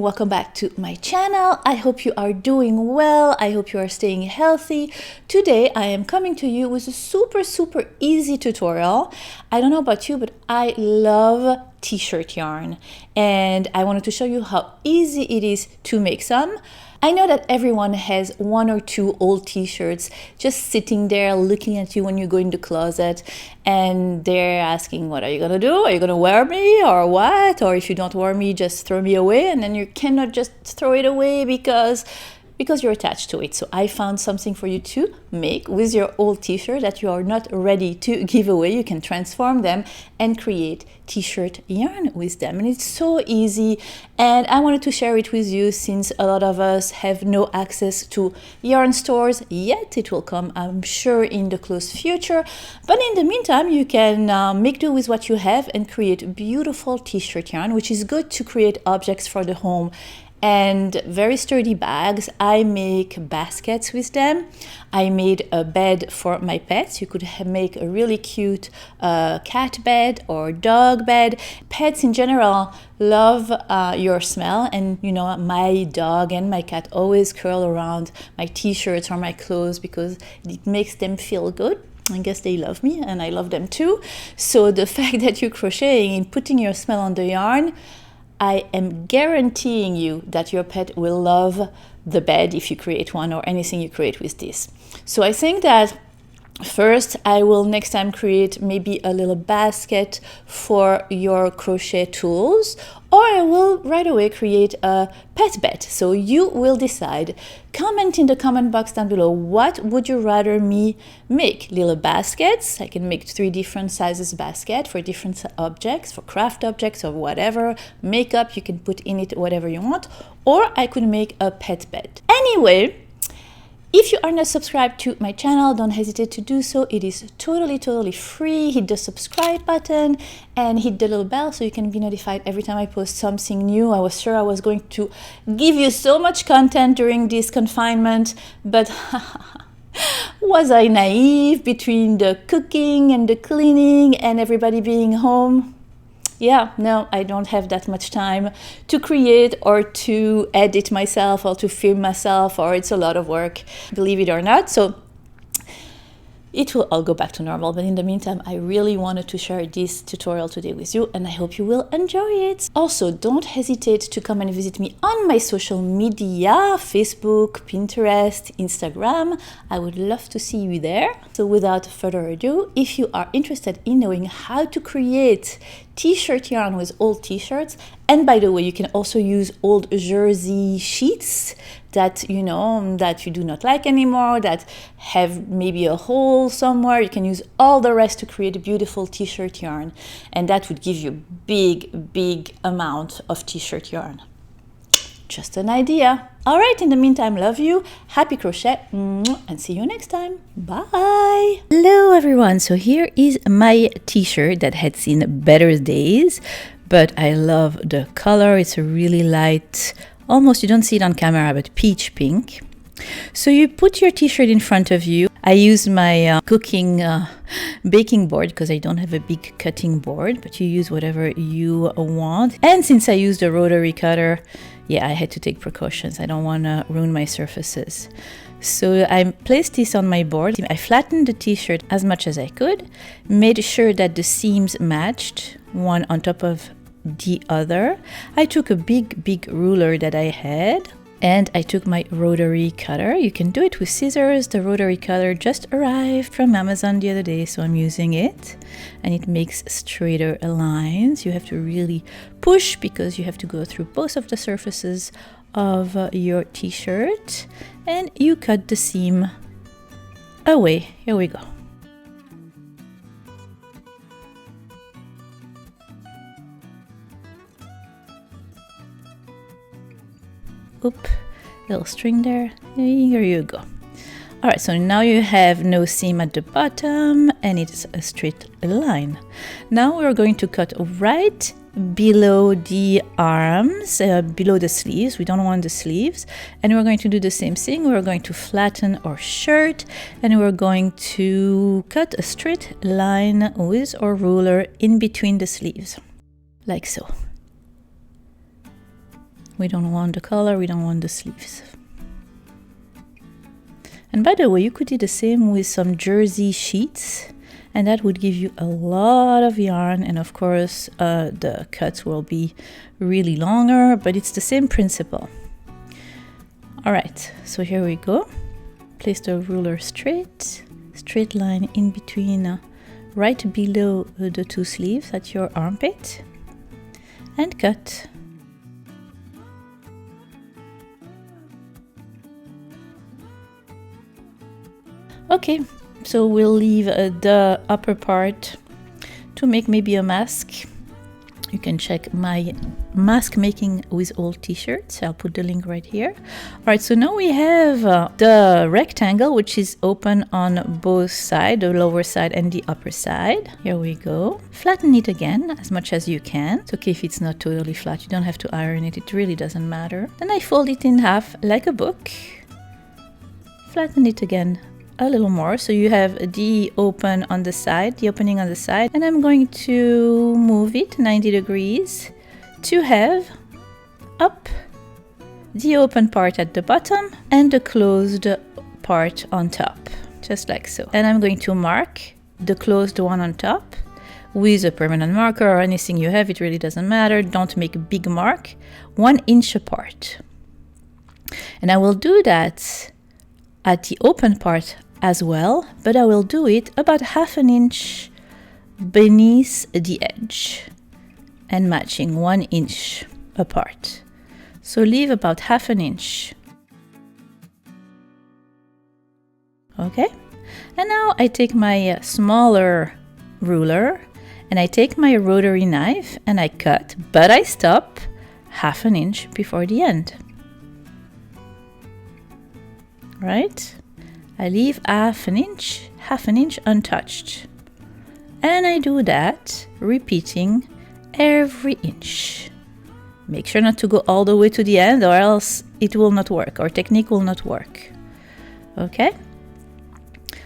welcome back to my channel. I hope you are doing well. I hope you are staying healthy. Today I am coming to you with a super easy tutorial. I don't know about you, but I love t-shirt yarn and I wanted to show you how easy it is to make some. I know that everyone has one or two old t-shirts just sitting there looking at you when you go in the closet, and they're asking, what are you gonna do? Are you gonna wear me or what? Or if you don't wear me, just throw me away. And then you cannot just throw it away because you're attached to it. So I found something for you to make with your old t-shirt that you are not ready to give away. You can transform them and create t-shirt yarn with them. And it's so easy. And I wanted to share it with you since a lot of us have no access to yarn stores yet. It will come, I'm sure, in the close future. But in the meantime, you can make do with what you have and create beautiful t-shirt yarn, which is good to create objects for the home and very sturdy bags. I make baskets with them. I made a bed for my pets. You could make a really cute cat bed or dog bed. Pets in general love your smell, and you know, my dog and my cat always curl around my t-shirts or my clothes because it makes them feel good. I guess they love me and I love them too. So the fact that you're crocheting and putting your smell on the yarn, I am guaranteeing you that your pet will love the bed if you create one or anything you create with this. So I think that first I will next time create maybe a little basket for your crochet tools, or I will right away create a pet bed. So you will decide. Comment in the comment box down below, what would you rather me make? Little baskets. I can make 3 different sizes basket for different objects, for craft objects or whatever. Makeup, you can put in it whatever you want. Or I could make a pet bed. Anyway, if you are not subscribed to my channel, don't hesitate to do so. It is totally free. Hit the subscribe button and hit the little bell so you can be notified every time I post something new. I was sure I was going to give you so much content during this confinement, but was I naive between the cooking and the cleaning and everybody being home? Yeah, no, I don't have that much time to create or to edit myself or to film myself, or it's a lot of work, believe it or not. So it will all go back to normal. But in the meantime, I really wanted to share this tutorial today with you, and I hope you will enjoy it. Also, don't hesitate to come and visit me on my social media, Facebook, Pinterest, Instagram. I would love to see you there. So without further ado, if you are interested in knowing how to create t-shirt yarn with old t-shirts, and by the way, you can also use old jersey sheets that you know that you do not like anymore, that have maybe a hole somewhere. You can use all the rest to create a beautiful t-shirt yarn, and that would give you big amount of t-shirt yarn. Just an idea. All right, in the meantime, love you, happy crochet, and see you next time. Bye. Hello everyone. So here is my t-shirt that had seen better days, but I love the color. It's a really light, almost, you don't see it on camera, but peach pink. So you put your t-shirt in front of you. I use my cooking baking board because I don't have a big cutting board, but you use whatever you want. And since I used a rotary cutter, yeah, I had to take precautions. I don't want to ruin my surfaces. So I placed this on my board. I flattened the t-shirt as much as I could, made sure that the seams matched one on top of the other. I took a big ruler that I had, and I took my rotary cutter. You can do it with scissors. The rotary cutter just arrived from Amazon the other day, so I'm using it, and it makes straighter lines. You have to really push because you have to go through both of the surfaces of your t-shirt, and you cut the seam away. Here we go. Oop, little string there. Here you go. All right, so now you have no seam at the bottom and it's a straight line. Now we're going to cut right below the arms, below the sleeves. We don't want the sleeves. And we're going to do the same thing. We're going to flatten our shirt and we're going to cut a straight line with our ruler in between the sleeves, like so. We don't want the collar, we don't want the sleeves. And by the way, you could do the same with some jersey sheets, and that would give you a lot of yarn, and of course the cuts will be really longer, but it's the same principle. All right, so here we go. Place the ruler straight line in between, right below the two sleeves at your armpit, and cut. Okay, so we'll leave the upper part to make maybe a mask. You can check my mask making with old t-shirts. I'll put the link right here. All right, so now we have the rectangle, which is open on both sides, the lower side and the upper side. Here we go. Flatten it again as much as you can. It's okay if it's not totally flat. You don't have to iron it. It really doesn't matter. Then I fold it in half like a book. Flatten it again a little more, so you have the open on the side, the opening on the side, and I'm going to move it 90 degrees to have up the open part at the bottom and the closed part on top, just like so. And I'm going to mark the closed one on top with a permanent marker or anything you have. It really doesn't matter. Don't make a big mark, 1 inch apart. And I will do that at the open part as well, but I will do it about 1/2 inch beneath the edge and matching 1 inch apart. So leave about 1/2 inch. Okay, and now I take my smaller ruler and I take my rotary knife and I cut, but I stop 1/2 inch before the end. Right? I leave 1/2 inch untouched. And I do that, repeating every inch. Make sure not to go all the way to the end or else it will not work, or technique will not work. Okay?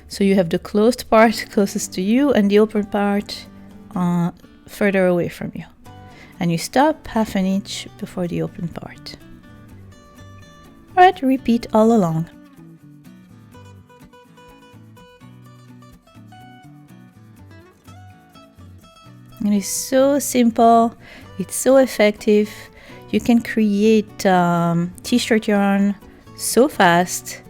So you have the closed part closest to you and the open part further away from you. And you stop 1/2 inch before the open part. All right, repeat all along. It is so simple, it's so effective. You can create t-shirt yarn so fast,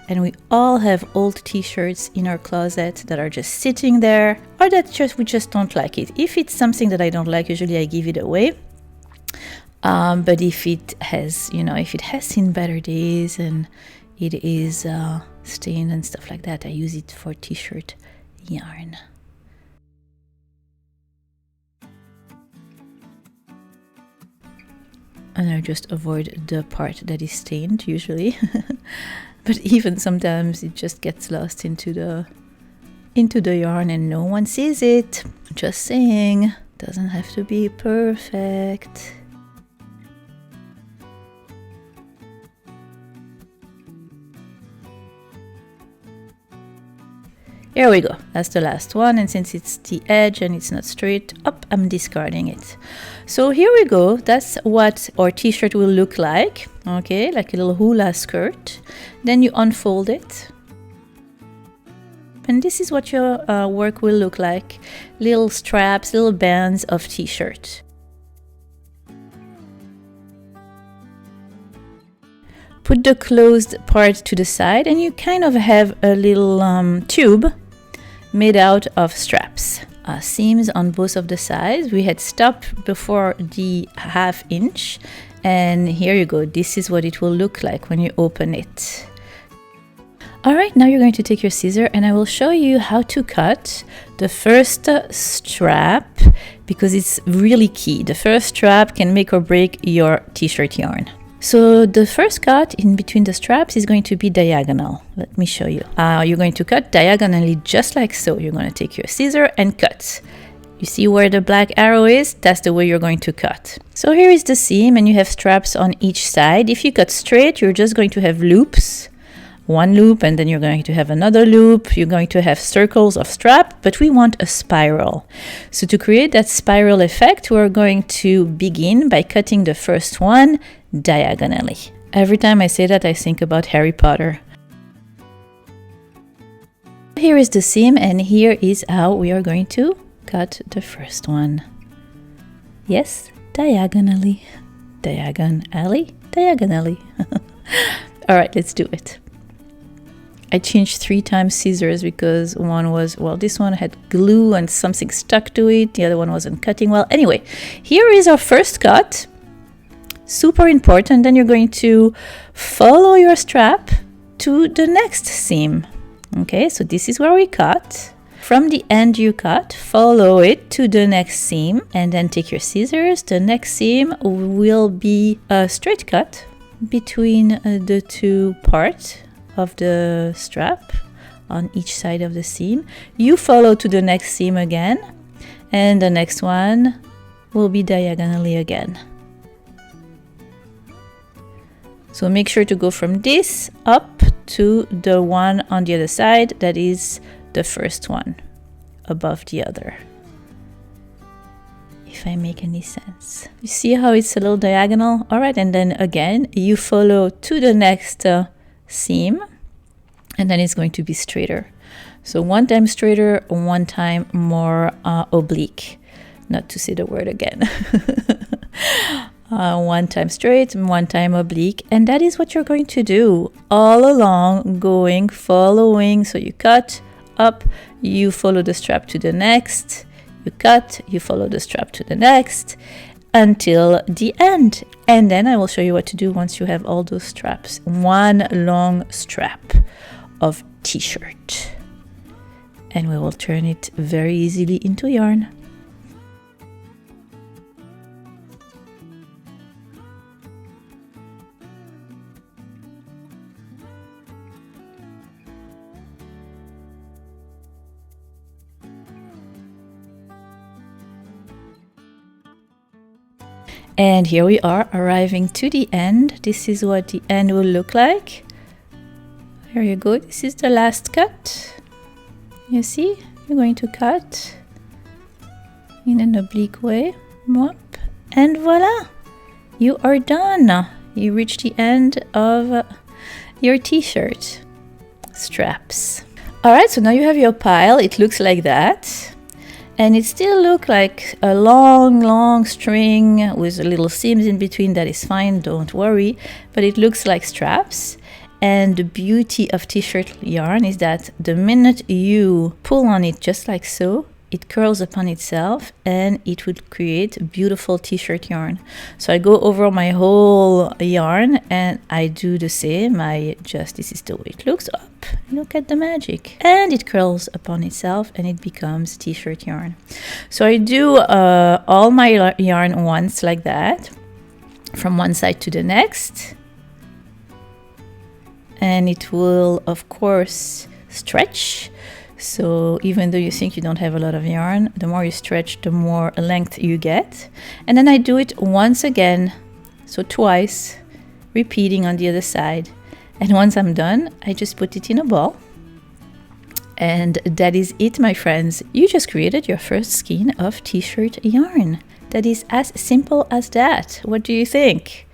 and we all have old t-shirts in our closet that are just sitting there, or that we just don't like it. If it's something that I don't like, usually I give it away. But if it has, if it has seen better days and it is stained and stuff like that, I use it for t-shirt yarn. And I just avoid the part that is stained usually. But even sometimes it just gets lost into the yarn and no one sees it. Just saying, doesn't have to be perfect. Here we go, that's the last one, and since it's the edge and it's not straight up, I'm discarding it. So here we go, that's what our t-shirt will look like, okay, like a little hula skirt. Then you unfold it. And this is what your work will look like, little straps, little bands of t-shirt. Put the closed part to the side and you kind of have a little tube made out of straps. Seams on both of the sides. We had stopped before the 1/2 inch, and here you go. This is what it will look like when you open it. All right, now you're going to take your scissor and I will show you how to cut the first strap, because it's really key. The first strap can make or break your t-shirt yarn. So the first cut in between the straps is going to be diagonal. Let me show you. You're going to cut diagonally just like so. You're going to take your scissor and cut. You see where the black arrow is? That's the way you're going to cut. So here is the seam and you have straps on each side. If you cut straight, you're just going to have loops. One loop and then you're going to have another loop. You're going to have circles of strap, but we want a spiral. So to create that spiral effect, we're going to begin by cutting the first one, diagonally. Every time I say that, I think about Harry Potter. Here is the seam, and here is how we are going to cut the first one. Yes, diagonally, diagonally, diagonally. All right, let's do it. I changed 3 times scissors because one was, well, this one had glue and something stuck to it. The other one wasn't cutting well. Anyway, here is our first cut. Super important. Then you're going to follow your strap to the next seam. Okay, so this is where we cut. From the end you cut, follow it to the next seam, and then take your scissors. The next seam will be a straight cut between the 2 parts of the strap on each side of the seam. You follow to the next seam again, and the next one will be diagonally again. So make sure to go from this up to the one on the other side that is the first one above the other, if I make any sense. You see how it's a little diagonal? All right, and then again you follow to the next seam, and then it's going to be straighter. So 1 time straighter, 1 time more oblique, not to say the word again. 1 time straight, 1 time oblique, and that is what you're going to do all along, going, following. So you cut up, you follow the strap to the next, you cut, you follow the strap to the next, until the end. And then I will show you what to do once you have all those straps. 1 long strap of t-shirt, and we will turn it very easily into yarn. And here we are, arriving to the end. This is what the end will look like. There you go. This is the last cut. You see, you're going to cut in an oblique way. And voila, you are done. You reach the end of your t-shirt straps. All right, so now you have your pile. It looks like that. And it still looks like a long string with little seams in between. That is fine, don't worry. But it looks like straps. And the beauty of t-shirt yarn is that the minute you pull on it just like so, it curls upon itself and it would create a beautiful t-shirt yarn. So I go over my whole yarn and I do the same. This is the way it looks up. Look at the magic. And it curls upon itself and it becomes t-shirt yarn. So I do all my yarn once like that, from one side to the next. And it will, of course, stretch. So even though you think you don't have a lot of yarn, the more you stretch, the more length you get. And then I do it once again, so twice, repeating on the other side. And once I'm done, I just put it in a ball. And that is it, my friends. You just created your first skein of t-shirt yarn. That is as simple as that. What do you think?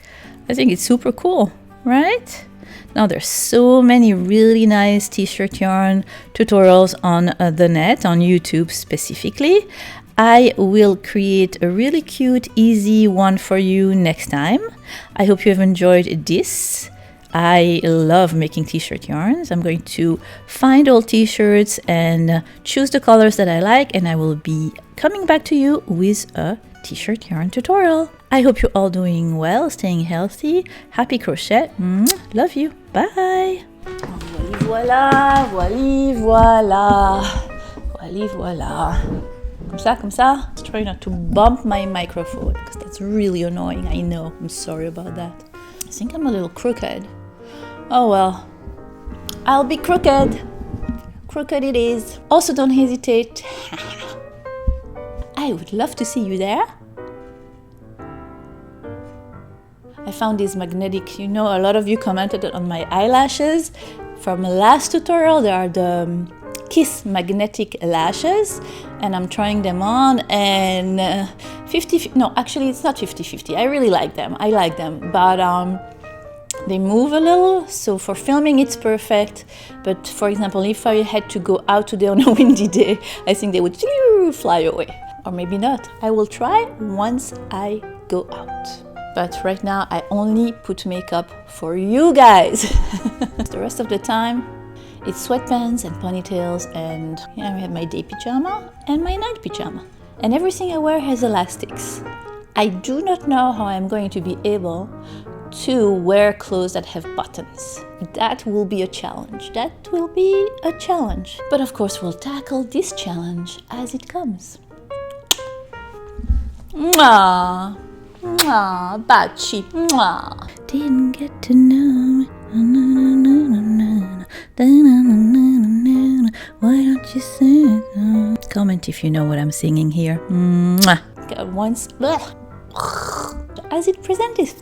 I think it's super cool, right? Now there's so many really nice t-shirt yarn tutorials on the net, on YouTube specifically. I will create a really cute, easy one for you next time. I hope you have enjoyed this. I love making t-shirt yarns. I'm going to find old t-shirts and choose the colors that I like, and I will be coming back to you with a t-shirt yarn tutorial. I hope you're all doing well, staying healthy. Happy crochet. Love you. Bye. Voilà, voilà, voilà. Voilà, voilà. Comme ça. Just try not to bump my microphone because that's really annoying. I know. I'm sorry about that. I think I'm a little crooked. Oh well. I'll be crooked. Crooked it is. Also, don't hesitate. I would love to see you there. I found these magnetic, a lot of you commented on my eyelashes from the last tutorial. There are the Kiss magnetic lashes, and I'm trying them on, and no, actually it's not 50-50. I really like them. I like them, but they move a little, so for filming it's perfect. But for example, if I had to go out today on a windy day, I think they would fly away. Or maybe not. I will try once I go out. But right now I only put makeup for you guys. The rest of the time it's sweatpants and ponytails, and I have my day pajama and my night pajama. And everything I wear has elastics. I do not know how I'm going to be able to wear clothes that have buttons. That will be a challenge. That will be a challenge. But of course we'll tackle this challenge as it comes. Mwah! Mwah! Baci! Mwah! Didn't get to know me. Why don't you sing? Comment if you know what I'm singing here. Mwah! Once. As it presents.